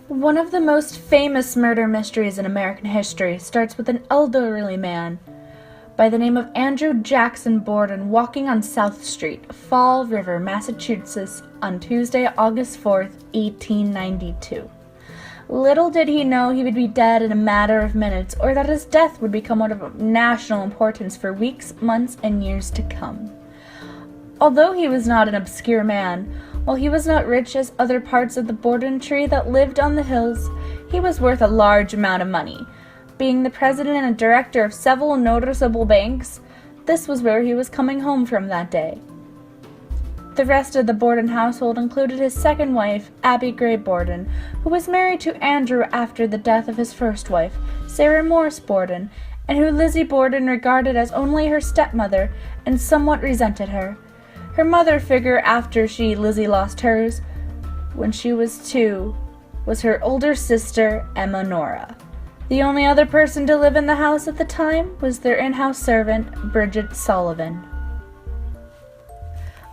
One of the most famous murder mysteries in American history starts with an elderly man by the name of Andrew Jackson Bordon walking on South Street, Fall River, Massachusetts, on Tuesday, August 4th, 1892. Little did he know he would be dead in a matter of minutes, or that his death would become one of national importance for weeks, months, and years to come. Although he was not an obscure man, while he was not rich as other parts of the Bordon tree that lived on the hills, he was worth a large amount of money. Being the president and director of several noticeable banks, this was where he was coming home from that day. The rest of the Bordon household included his second wife, Abby Gray Bordon, who was married to Andrew after the death of his first wife, Sarah Morse Bordon, and who Lizzie Bordon regarded as only her stepmother and somewhat resented her. Her mother figure after Lizzie lost hers, when she was 2, was her older sister, Emma Nora. The only other person to live in the house at the time was their in-house servant, Bridget Sullivan.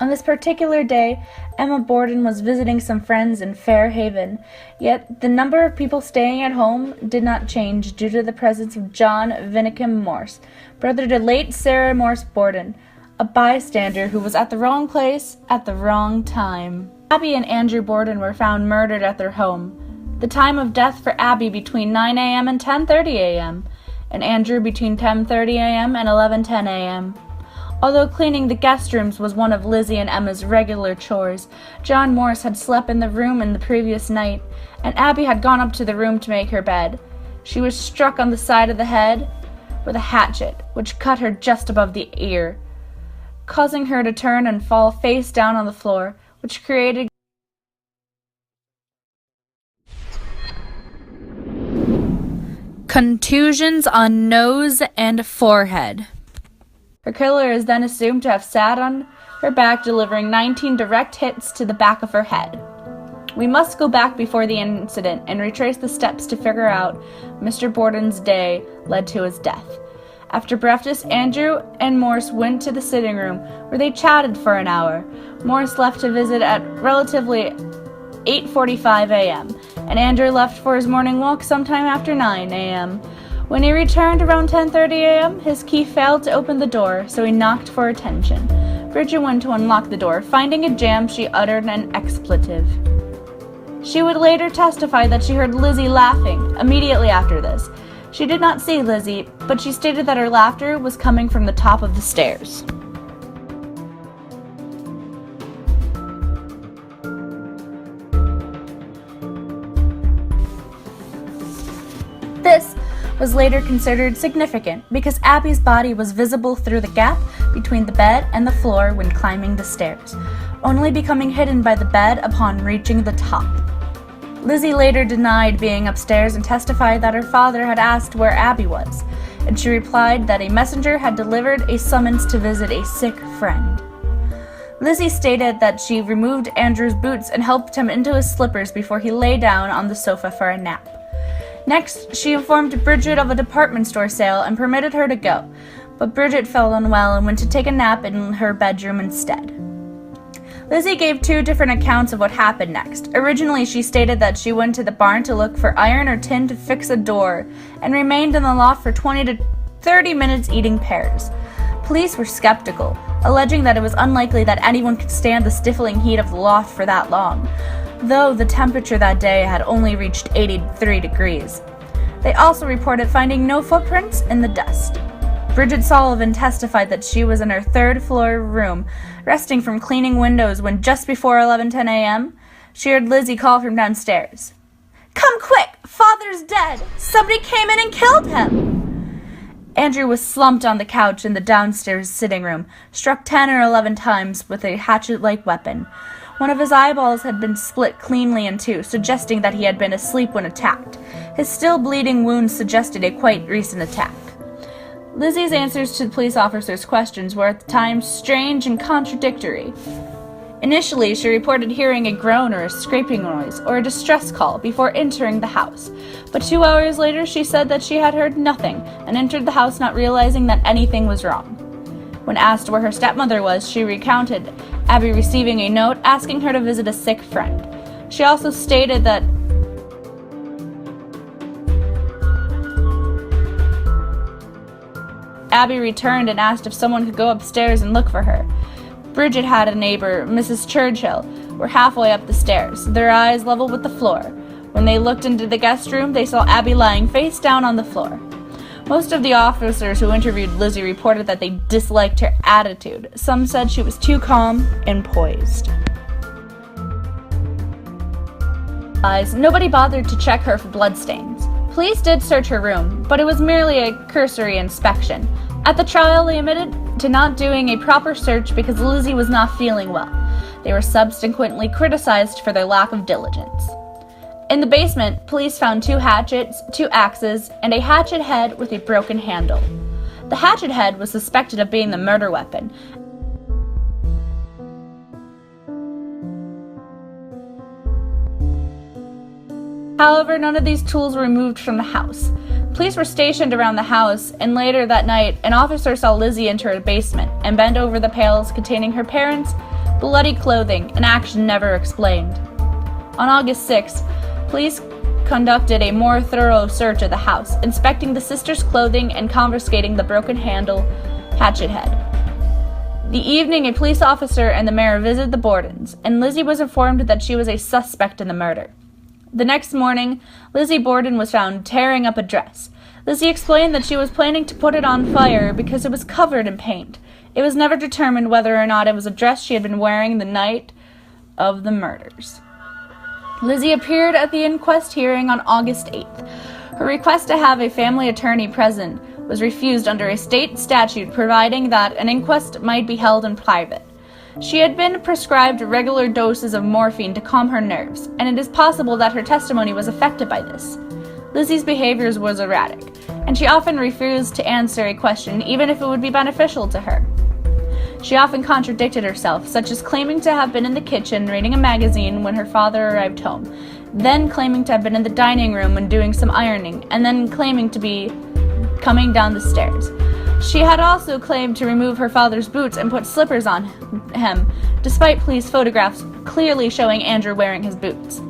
On this particular day, Emma Bordon was visiting some friends in Fair Haven, yet the number of people staying at home did not change due to the presence of John Vinicum Morse, brother to late Sarah Morse Bordon, a bystander who was at the wrong place at the wrong time. Abby and Andrew Bordon were found murdered at their home. The time of death for Abby between 9 a.m. and 10:30 a.m., and Andrew between 10:30 a.m. and 11:10 a.m. Although cleaning the guest rooms was one of Lizzie and Emma's regular chores, John Morse had slept in the room in the previous night, and Abby had gone up to the room to make her bed. She was struck on the side of the head with a hatchet, which cut her just above the ear, causing her to turn and fall face down on the floor, which created contusions on nose and forehead. Her killer is then assumed to have sat on her back, delivering 19 direct hits to the back of her head. We must go back before the incident and retrace the steps to figure out Mr. Bordon's day led to his death. After breakfast, Andrew and Morse went to the sitting room, where they chatted for an hour. Morse left to visit at relatively 8:45 a.m., and Andrew left for his morning walk sometime after 9 a.m. When he returned around 10:30 a.m., his key failed to open the door, so he knocked for attention. Bridget went to unlock the door. Finding it jammed, she uttered an expletive. She would later testify that she heard Lizzie laughing immediately after this. She did not see Lizzie, but she stated that her laughter was coming from the top of the stairs. This was later considered significant because Abby's body was visible through the gap between the bed and the floor when climbing the stairs, only becoming hidden by the bed upon reaching the top. Lizzie later denied being upstairs and testified that her father had asked where Abby was, and she replied that a messenger had delivered a summons to visit a sick friend. Lizzie stated that she removed Andrew's boots and helped him into his slippers before he lay down on the sofa for a nap. Next, she informed Bridget of a department store sale and permitted her to go, but Bridget felt unwell and went to take a nap in her bedroom instead. Lizzie gave 2 different accounts of what happened next. Originally, she stated that she went to the barn to look for iron or tin to fix a door and remained in the loft for 20 to 30 minutes eating pears. Police were skeptical, alleging that it was unlikely that anyone could stand the stifling heat of the loft for that long, though the temperature that day had only reached 83 degrees. They also reported finding no footprints in the dust. Bridget Sullivan testified that she was in her 3rd floor room, resting from cleaning windows when just before 11:10 a.m., she heard Lizzie call from downstairs. "Come quick! Father's dead! Somebody came in and killed him!" Andrew was slumped on the couch in the downstairs sitting room, struck 10 or 11 times with a hatchet-like weapon. One of his eyeballs had been split cleanly in 2, suggesting that he had been asleep when attacked. His still bleeding wounds suggested a quite recent attack. Lizzie's answers to the police officers' questions were at the time strange and contradictory. Initially, she reported hearing a groan or a scraping noise or a distress call before entering the house, but 2 hours later she said that she had heard nothing and entered the house not realizing that anything was wrong. When asked where her stepmother was, she recounted Abby receiving a note asking her to visit a sick friend. She also stated that Abby returned and asked if someone could go upstairs and look for her. Bridget had a neighbor, Mrs. Churchill, were halfway up the stairs, their eyes level with the floor. When they looked into the guest room, they saw Abby lying face down on the floor. Most of the officers who interviewed Lizzie reported that they disliked her attitude. Some said she was too calm and poised. Nobody bothered to check her for bloodstains. Police did search her room, but it was merely a cursory inspection. At the trial, they admitted to not doing a proper search because Lizzie was not feeling well. They were subsequently criticized for their lack of diligence. In the basement, police found 2 hatchets, 2 axes, and a hatchet head with a broken handle. The hatchet head was suspected of being the murder weapon. However, none of these tools were removed from the house. Police were stationed around the house, and later that night, an officer saw Lizzie enter a basement and bend over the pails containing her parents' bloody clothing, an action never explained. On August 6th, police conducted a more thorough search of the house, inspecting the sisters' clothing and confiscating the broken handle hatchet head. The evening, a police officer and the mayor visited the Bordons, and Lizzie was informed that she was a suspect in the murder. The next morning, Lizzie Bordon was found tearing up a dress. Lizzie explained that she was planning to put it on fire because it was covered in paint. It was never determined whether or not it was a dress she had been wearing the night of the murders. Lizzie appeared at the inquest hearing on August 8th. Her request to have a family attorney present was refused under a state statute providing that an inquest might be held in private. She had been prescribed regular doses of morphine to calm her nerves, and it is possible that her testimony was affected by this. Lizzie's behavior was erratic, and she often refused to answer a question even if it would be beneficial to her. She often contradicted herself, such as claiming to have been in the kitchen reading a magazine when her father arrived home, then claiming to have been in the dining room when doing some ironing, and then claiming to be coming down the stairs. She had also claimed to remove her father's boots and put slippers on him, despite police photographs clearly showing Andrew wearing his boots.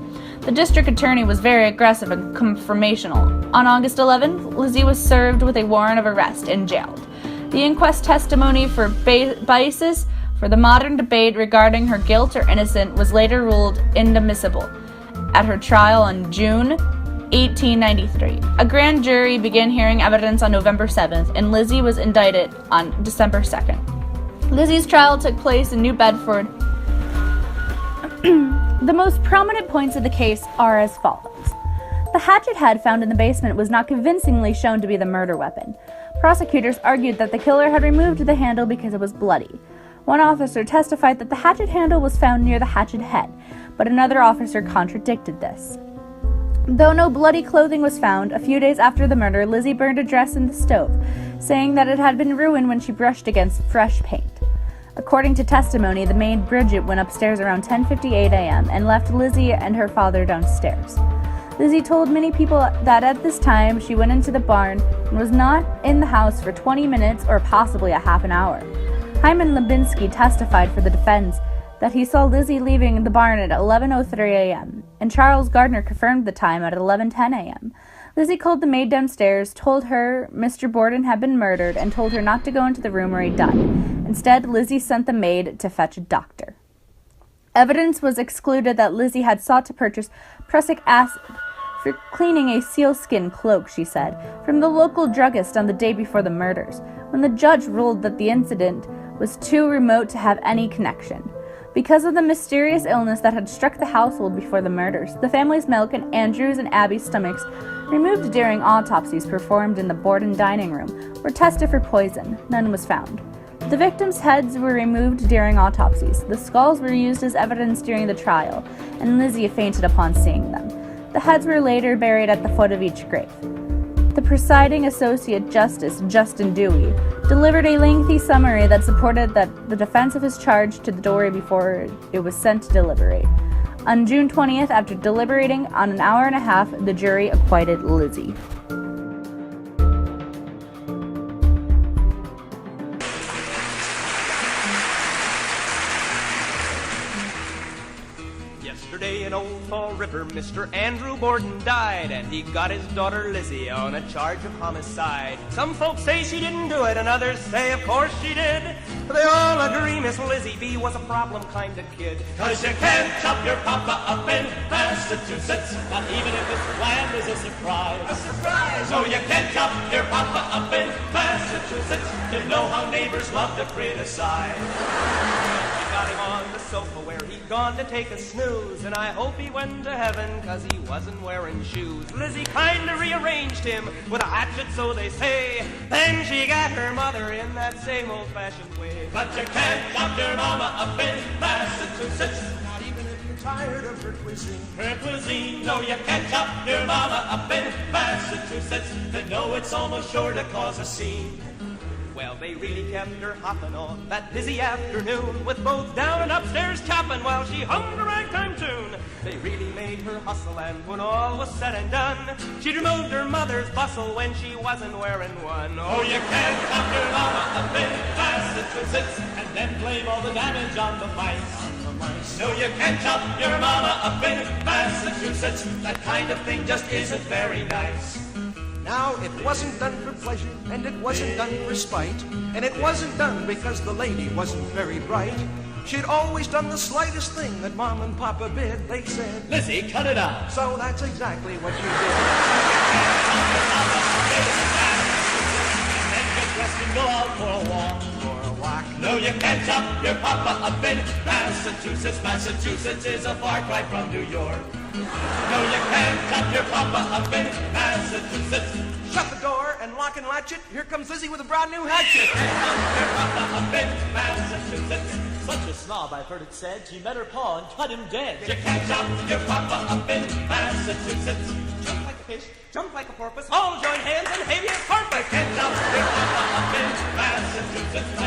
The district attorney was very aggressive and confrontational. On August 11th, Lizzie was served with a warrant of arrest and jailed. The inquest testimony for basis for the modern debate regarding her guilt or innocence was later ruled inadmissible at her trial on June 1893. A grand jury began hearing evidence on November 7th, and Lizzie was indicted on December 2nd. Lizzie's trial took place in New Bedford. The most prominent points of the case are as follows. The hatchet head found in the basement was not convincingly shown to be the murder weapon. Prosecutors argued that the killer had removed the handle because it was bloody. One officer testified that the hatchet handle was found near the hatchet head, but another officer contradicted this. Though no bloody clothing was found, a few days after the murder, Lizzie burned a dress in the stove, saying that it had been ruined when she brushed against fresh paint. According to testimony, the maid Bridget went upstairs around 10:58 a.m. and left Lizzie and her father downstairs. Lizzie told many people that at this time she went into the barn and was not in the house for 20 minutes or possibly a half an hour. Hyman Lubinsky testified for the defense that he saw Lizzie leaving the barn at 11:03 a.m., and Charles Gardner confirmed the time at 11:10 a.m. Lizzie called the maid downstairs, told her Mr. Bordon had been murdered, and told her not to go into the room where he died. Instead, Lizzie sent the maid to fetch a doctor. Evidence was excluded that Lizzie had sought to purchase prussic acid for cleaning a sealskin cloak, she said, from the local druggist on the day before the murders, when the judge ruled that the incident was too remote to have any connection. Because of the mysterious illness that had struck the household before the murders, the family's milk and Andrew's and Abby's stomachs, removed during autopsies performed in the Bordon dining room, were tested for poison. None was found. The victims' heads were removed during autopsies. The skulls were used as evidence during the trial, and Lizzie fainted upon seeing them. The heads were later buried at the foot of each grave. The presiding Associate Justice, Justin Dewey, delivered a lengthy summary that supported the defense of his charge to the jury before it was sent to deliberate. On June 20th, after deliberating on an hour and a half, the jury acquitted Lizzie. Yesterday an old farm old ripper, Mr. Andrew Bordon, died, and he got his daughter Lizzie on a charge of homicide. Some folks say she didn't do it, and others say of course she did. But they all agree Miss Lizzie B was a problem kind of kid. 'Cause you can't chop your papa up in Massachusetts, not even if his plan is a surprise. A surprise! No, you can't chop your papa up in Massachusetts. You know how neighbors love to criticize. She got him on the sofa where he'd gone to take a snooze, and I hope he went to heaven 'cause he wasn't wearing shoes. Lizzie kinda rearranged him with a hatchet, so they say. Then she got her mother in that same old-fashioned way. But you can't chop your mama up in Massachusetts, Not even if you're tired of her cuisine. her cuisine. No, you can't chop your mama up in Massachusetts. They know it's almost sure to cause a scene. Well, they really kept her hopping on that busy afternoon, with both down and upstairs chopping while she hummed a ragtime tune. They really made her hustle, and when all was said and done, she'd removed her mother's bustle when she wasn't wearing one. Oh, you can't chop your mama up in Massachusetts and then blame all the damage on the mice. No, you can't chop your mama up in Massachusetts. That kind of thing just isn't very nice. Now, it wasn't done for pleasure, and it wasn't done for spite, and it wasn't done because the lady wasn't very bright. She'd always done the slightest thing that Mom and Papa bid. They said, Lizzie, cut it out. so that's exactly what she did. Then get dressed and go out for a walk. No, you can't chop your papa up in Massachusetts. Massachusetts is a far cry from New York. No, you can't chop your papa up in Massachusetts. Shut the door and lock and latch it. Here comes Lizzie with a brand new hatchet. Your papa up in Massachusetts. Such a snob, I've heard it said. She met her pa and cut him dead. You can't chop your papa up in Massachusetts. Jump like a fish, jump like a porpoise, all join hands and habeas corpus. You can't chop your papa up in Massachusetts.